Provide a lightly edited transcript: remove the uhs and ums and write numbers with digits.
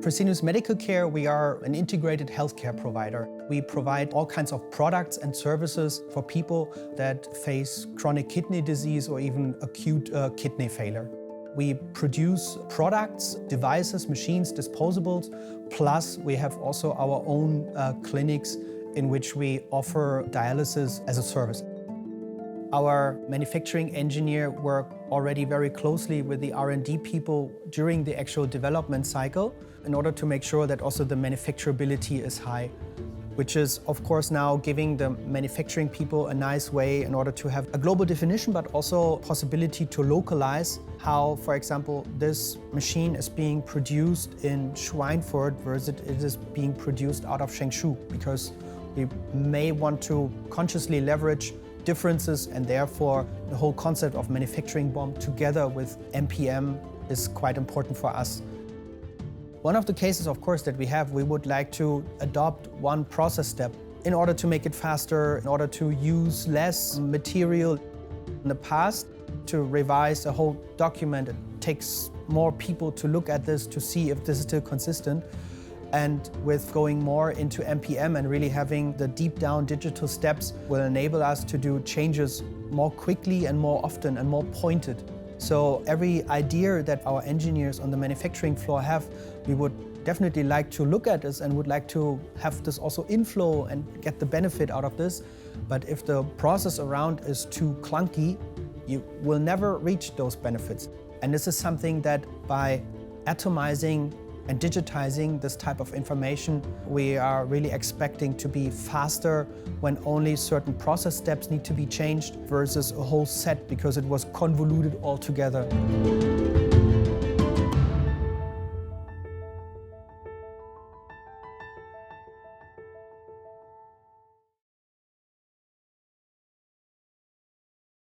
Fresenius Medical Care, we are an integrated healthcare provider. We provide all kinds of products and services for people that face chronic kidney disease or even acute kidney failure. We produce products, devices, machines, disposables, plus we have also our own clinics in which we offer dialysis as a service. Our manufacturing engineer work already very closely with the R&D people during the actual development cycle in order to make sure that also the manufacturability is high, which is of course now giving the manufacturing people a nice way in order to have a global definition, but also possibility to localize how, for example, this machine is being produced in Schweinfurt versus it is being produced out of Changshu, because we may want to consciously leverage differences, and therefore the whole concept of manufacturing BOM together with MPM is quite important for us. One of the cases, of course, that we would like to adopt one process step in order to make it faster, in order to use less material. In the past, to revise a whole document, it takes more people to look at this to see if this is still consistent. And with going more into MPM and really having the deep down digital steps will enable us to do changes more quickly and more often and more pointed. So every idea that our engineers on the manufacturing floor have, we would definitely like to look at this and would like to have this also inflow and get the benefit out of this. But if the process around is too clunky, you will never reach those benefits. And this is something that by atomizing and digitizing this type of information, we are really expecting to be faster when only certain process steps need to be changed versus a whole set because it was convoluted altogether.